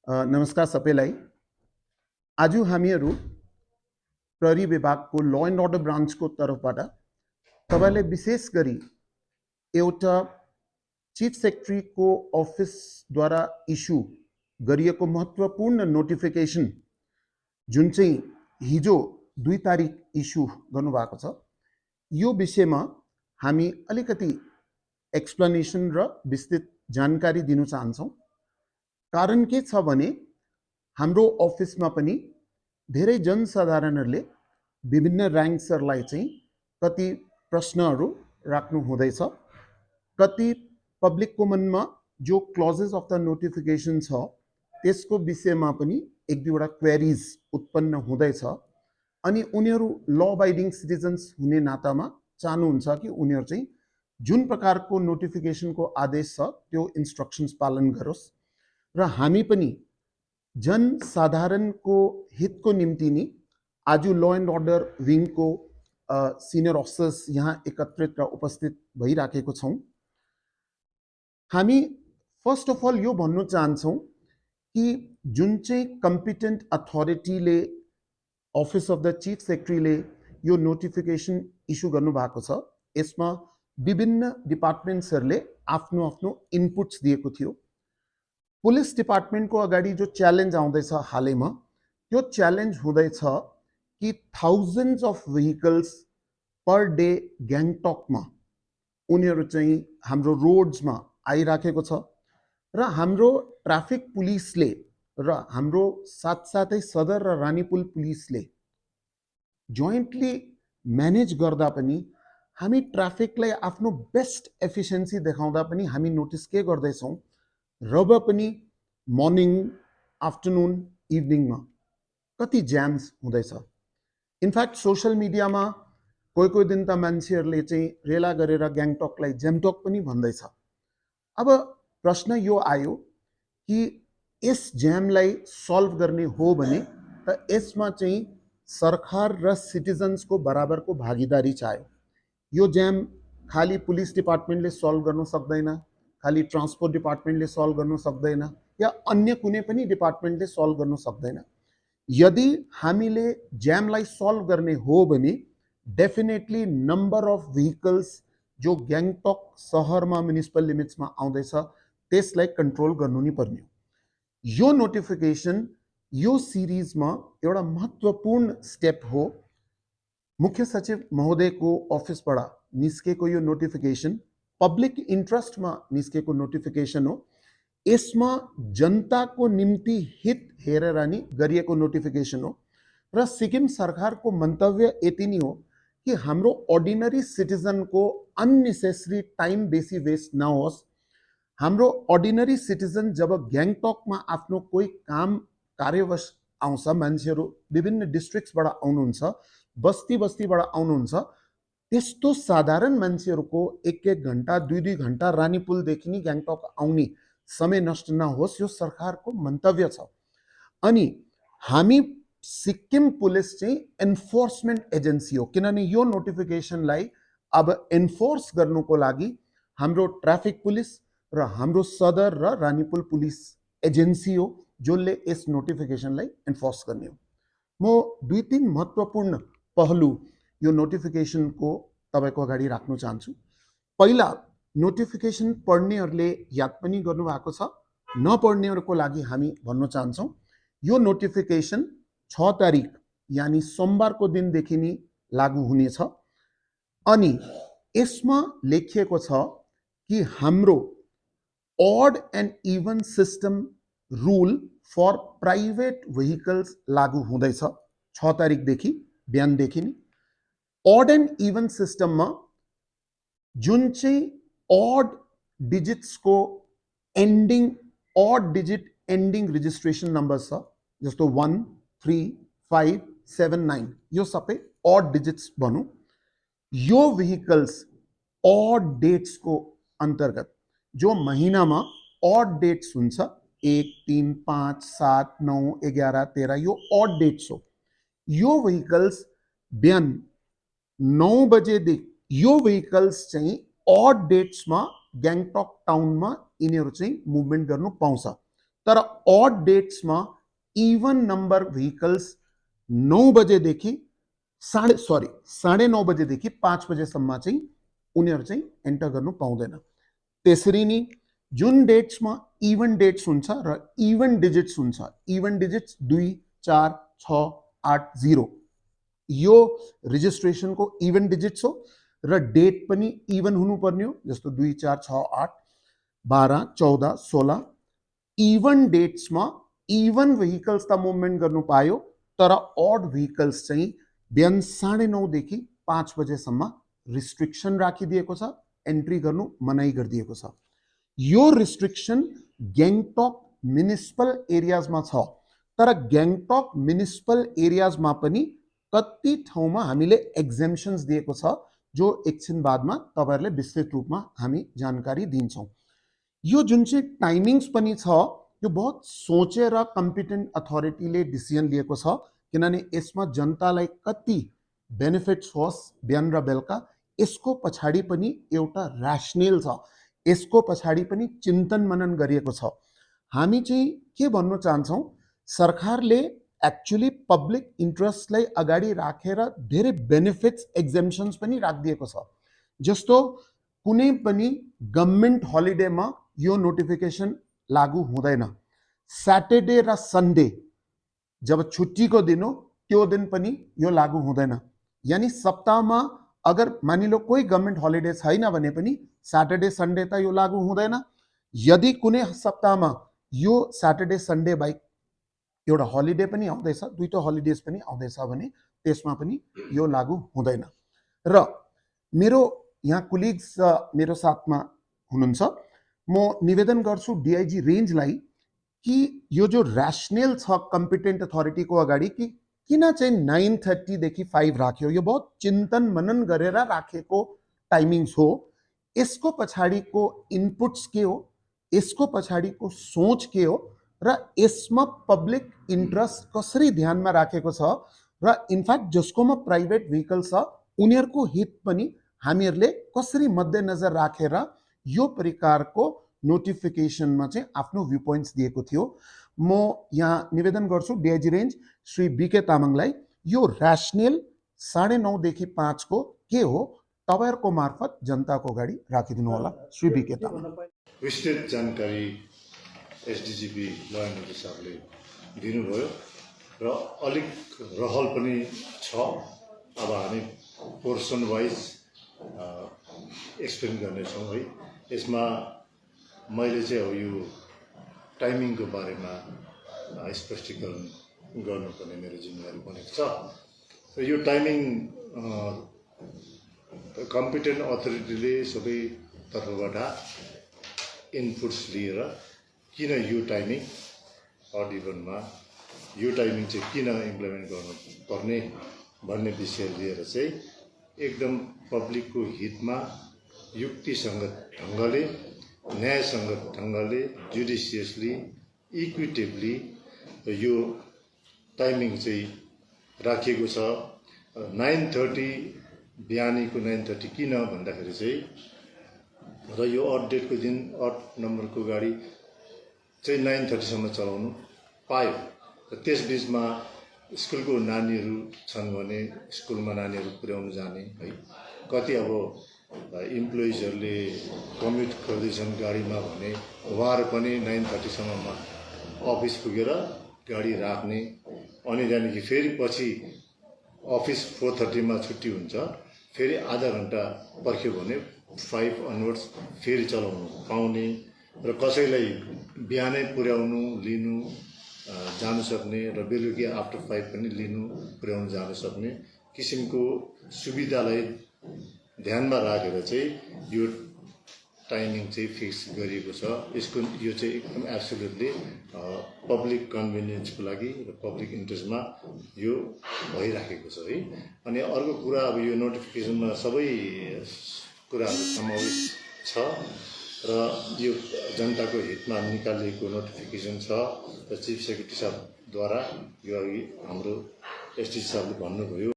नमस्कार सबैलाई। आज हामीहरू प्रहरी विभागको ल एन्ड अर्डर ब्रान्चको तर्फबाट तपाईलाई विशेष गरी एउटा चिफ सेक्रेटरीको अफिसद्वारा इस्यु गरिएको महत्त्वपूर्ण नोटिफिकेसन जुन चाहिँ हिजो 2 तारिक इस्यु गर्नुभएको छ, यो विषयमा हामी अलिकति एक्सप्लेनेसन र विस्तृत जानकारी दिन चाहन्छौँ। कारण के छ भने हाम्रो अफिसमा पनि धेरै जनसाधारणहरूले विभिन्न र्याङ्क्सहरूलाई चाहिँ कति प्रश्नहरू राख्नु हुँदैछ, कति पब्लिकको मनमा जो क्लजेस अफ द नोटिफिकेसन छ त्यसको विषयमा पनि एक दुईवटा क्वेरिज उत्पन्न हुँदैछ। अनि उनीहरू ल अबाइडिङ सिटिजन्स हुने नातामा चाहनुहुन्छ कि उनीहरू चाहिँ जुन प्रकारको नोटिफिकेसनको आदेश छ त्यो इन्स्ट्रक्सन्स पालन गरोस् र हामी पनि जनसाधारणको हितको निम्ति नि आज ल एन्ड अर्डर विङको सिनियर अफिसर्स यहाँ एकत्रित र उपस्थित भइराखेको छौँ। हामी फर्स्ट अफ अल यो भन्नु चाहन्छौँ कि जुन चाहिँ कम्पिटेन्ट अथोरिटीले अफिस अफ द चिफ सेक्रेटरीले यो नोटिफिकेसन इस्यु गर्नुभएको छ, यसमा विभिन्न डिपार्टमेन्ट्सहरूले आफ्नो आफ्नो इनपुट्स दिएको थियो। पुलिस डिपार्टमेन्टको अगाडि जो च्यालेन्ज आउँदैछ हालैमा, त्यो च्यालेन्ज हुँदैछ कि thousands of vehicles per day ग्याङटकमा उनीहरू चाहिँ हाम्रो रोड्समा आइराखेको छ र हाम्रो ट्राफिक पुलिसले र हाम्रो साथसाथै सदर र रानीपुल पुलिसले जोइन्टली म्यानेज गर्दा पनि हामी ट्राफिकलाई आफ्नो बेस्ट एफिसिएन्सी देखाउँदा पनि हामी नोटिस के गर्दैछौँ, रब पनि मर्निङ आफ्टरनुन इभिनिङमा कति ज्याम्स हुँदैछ। इनफ्याक्ट सोसल मिडियामा कोही कोही दिन त मान्छेहरूले चाहिँ रेला गरेर ग्याङटकलाई ज्यामटक पनि भन्दैछ। अब प्रश्न यो आयो कि यस ज्यामलाई सल्भ गर्ने हो भने त यसमा चाहिँ सरकार र सिटिजन्सको बराबरको भागीदारी चाहियो। यो ज्याम खाली पुलिस डिपार्टमेन्टले सल्भ गर्न सक्दैन, खाली ट्रान्सपोर्ट डिपार्टमेन्टले सल्भ गर्न सक्दैन, या अन्य कुनै पनि डिपार्टमेन्टले सल्भ गर्न सक्दैन। यदि हामीले ज्यामलाई सल्भ गर्ने हो भने डेफिनेटली नम्बर अफ भेहिकल्स जो ग्याङटक सहरमा म्युनिसिपल लिमिट्समा आउँदैछ त्यसलाई कन्ट्रोल गर्नु नै पर्ने हो। यो नोटिफिकेसन यो सिरिजमा एउटा महत्त्वपूर्ण स्टेप हो। मुख्य सचिव महोदयको अफिसबाट निस्केको यो नोटिफिकेसन पब्लिक इन्ट्रेस्टमा निस्केको नोटिफिकेसन हो। यसमा जनताको निम्ति हित हेरेर नि गरिएको नोटिफिकेसन हो र सिक्किम सरकारको मन्तव्य यति नै हो कि हाम्रो अर्डिनरी सिटिजनको अननेसेसरी टाइम बेसी वेस्ट नहोस्। हाम्रो अर्डिनरी सिटिजन जब ग्याङटकमा आफ्नो कोही काम कार्यवश आउँछ, मान्छेहरू विभिन्न डिस्ट्रिक्ट्सबाट आउनुहुन्छ, बस्ती बस्तीबाट आउनुहुन्छ, त्यस्तो साधारण मान्छेहरूको एक घन्टा दुई घन्टा रानीपुलदेखि नि ग्याङटक आउने समय नष्ट नहोस्, यो सरकारको मन्तव्य छ। अनि हामी सिक्किम पुलिस चाहिँ एन्फोर्समेन्ट एजेन्सी हो, किनभने यो नोटिफिकेसनलाई अब एन्फोर्स गर्नुको लागि हाम्रो ट्राफिक पुलिस र हाम्रो सदर र रानीपुल पुलिस एजेन्सी हो जसले यस नोटिफिकेसनलाई एन्फोर्स गर्ने हो। म 2-3 महत्त्वपूर्ण पहलु यो नोटिफिकेसनको तपाईको अगाडि राख्न चाहन्छु। पहिला, नोटिफिकेसन पढ्नेहरूले याद पनि गर्नुभएको छ, नपढ्नेहरूको लागि हामी भन्न चाहन्छौँ यो नोटिफिकेसन 6 तारिक यानी सोमबारको दिनदेखि नै लागू हुनेछ। अनि यसमा लेखिएको छ कि हाम्रो odd and even system rule for private vehicles लागू हुँदैछ 6 तारिकदेखि बिहानदेखि नै। ऑड एन्ड इवन सिस्टममा जुन चाहिँ ऑड डिजिट्सको ending odd digit ending registration number छ, जस्तो 1, 3, 5, 7, 9, यो सबै ऑड डिजिट्स भनौँ। यो भेहिकल्स ऑड डेट्सको अन्तर्गत जो महिनामा ऑड डेट्स हुन्छ 1, 3, 5, 7, 9, 11, 13 यो ऑड डेट्स हो। यो भेहिकल्स बिहान 9 बजेदेखि यो भेहिकल्स चाहिँ ऑड डेट्समा ग्याङटक टाउनमा यिनीहरू चाहिँ मुभमेन्ट गर्नु पाउँछ। तर ऑड डेट्समा इवन नंबर भेहिकल्स 9 बजेदेखि 9:30 बजेदेखि 5 बजेसम्म चाहिँ उनीहरू चाहिँ एन्टर गर्नु पाउँदैन। त्यसरी नै जुन डेट्समा इवन डेट्स हुन्छ र इवन डिजिट्स हुन्छ, इवन डिजिट्स 2, 4, 6, 8, 0 यो रेजिस्ट्रेसनको इवन डिजिट्स हो र डेट पनि इवन हुनुपर्ने हो, जस्तो 2, 4, 6, 8, 12, 14, 16 इवन डेट्समा इवन भेहिकल्स त मुभमेन्ट गर्नु पायो, तर ऑड भेहिकल्स चाहिँ बिहान 9:30 देखि 5 बजेसम्म रिस्ट्रिक्सन राखिदिएको छ, एन्ट्री गर्नु मनाई गरिदिएको छ। यो रिस्ट्रिक्सन ग्याङटक म्युनिसिपल एरियाजमा छ, तर ग्याङटक म्युनिसिपल एरियाजमा पनि कति ठाउँमा हामीले एक्जेम्पसन्स दिएको छ, जो एकछिन बादमा तपाईहरुले विस्तृत रूपमा हामी जानकारी दिन्छौं। यो जुन चाहिँ टाइमिङ्स पनि छ, यो बहुत सोचेर कम्पिटेन्ट अथोरिटीले डिसिजन लिएको छ, किनभने यसमा जनतालाई कति बेनिफिट्स होस् बिहान र बेलुका, यसको पछाडि पनि एउटा र्यासनल छ, यसको पछाडि पनि चिन्तन मनन गरिएको छ। हामी चाहिँ के भन्न चाहन्छौं, सरकारले एक्चुअली पब्लिक इन्ट्रेस्टलाई अगाडि राखेर धेरै बेनिफिट्स एक्जेम्पसन्स पनि राखिदिएको छ। जस्तो कुनै पनि गभर्नमेन्ट हलिडेमा यो नोटिफिकेसन लागू हुँदैन। सैटरडे र संडे जब छुट्टीको दिन हो त्यो दिन पनि यो लागू हुँदैन। यानी सप्ताहमा अगर मानिलो कोही गभर्नमेन्ट हलिडे छैन भने पनि सैटरडे संडे त यो लागू हुँदैन। यदि कुनै सप्ताहमा यो सैटरडे संडे बाहेक एउटा हलिडे पनि आउँदैछ, दुईटा हलिडेज पनि आउँदैछ भने त्यसमा पनि यो लागू हुँदैन। र मेरो यहाँ कोलिग्स मेरो साथमा हुनुहुन्छ, म निवेदन गर्छु डीआईजी रेन्जलाई कि यो जो र्यासनल छ कम्पिटेन्ट अथोरिटीको अगाडि कि किन चाहिँ 9:30 देखि 5 राख्यो, यो बहुत चिन्तन मनन गरेर राखेको टाइमिङ्स हो। यसको पछाडिको इनपुट्स के हो, यसको पछाडिको सोच के हो र यसमा पब्लिक इन्ट्रेस्ट कसरी ध्यानमा राखेको छ र इनफ्याक्ट जसकोमा प्राइभेट भेहिकल छ उनीहरूको हित पनि हामीहरूले कसरी मध्यनजर राखेर यो प्रकारको नोटिफिकेसनमा चाहिँ आफ्नो भ्यू पोइन्ट्स दिएको थियो। म यहाँ निवेदन गर्छु डीआईजी रेन्ज श्री बीके तामाङलाई, यो र्यासनल 9:30 देखि 5 को के हो तपाईहरुको मार्फत जनताको अगाडि राखिदिनु होला। श्री बीके तामाङ। विस्तृत जानकारी एसडीजीपी ल एन्ड अर्डर साहबले दिनुभयो र अलिक रहल पनि छ। अब हामी पोर्सन वाइज एक्सप्लेन गर्नेछौँ है। यसमा मैले चाहिँ अब यो टाइमिङको बारेमा स्पष्टीकरण गर्नुपर्ने मेरो जिम्मेवारी बनेको छ। र यो टाइमिङ कम्पिटेन्ट अथोरिटीले सबै तर्फबाट इनपुट्स लिएर किन यो टाइमिङ अड इभनमा यो टाइमिङ चाहिँ किन इम्प्लिमेन्ट गर्नुपर्ने भन्ने विषय लिएर चाहिँ एकदम पब्लिकको हितमा युक्तिसङ्गत ढङ्गले, न्यायसङ्गत ढङ्गले, जुडिसियसली, इक्विटेबली यो टाइमिङ चाहिँ राखिएको छ। 9:30 बिहानीको 9:30 किन भन्दाखेरि चाहिँ र यो अड डेटको दिन अड नम्बरको गाडी चाहिँ 9:30 सम्म चलाउनु पायो। र त्यसबिचमा स्कुलको नानीहरू छन् भने स्कुलमा नानीहरू पुर्याउनु जाने है, कति अब इम्प्लोइजहरूले कम्युट गर्दैछन् गाडीमा भने उहाँहरू पनि 9:30 सम्ममा अफिस पुगेर गाडी राख्ने, अनि त्यहाँदेखि फेरि पछि अफिस 4:30 मा छुट्टी हुन्छ, फेरि आधा घन्टा पर्ख्यो भने 5 अनवर्ड्स फेरि चलाउनु पाउने र कसैलाई बिहानै पुर्याउनु लिनु जानु सक्ने र बेलुकी आफ्टर 5 पनि लिनु पुर्याउनु जानु सक्ने किसिमको सुविधालाई ध्यानमा राखेर चाहिँ यो टाइमिङ चाहिँ फिक्स गरिएको छ। यसको यो चाहिँ एकदम एब्सोल्युटली पब्लिक कन्भिनियन्सको लागि र पब्लिक इन्ट्रेस्टमा यो भइराखेको छ है। अनि अर्को कुरा, अब यो नोटिफिकेसनमा सबै कुराहरू समावेश छ र यो जनताको हितमा निकालिएको नोटिफिकेसन छ र चिफ सेक्रेटरी साहबद्वारा यो अघि हाम्रो एसडी साहबले भन्नुभयो।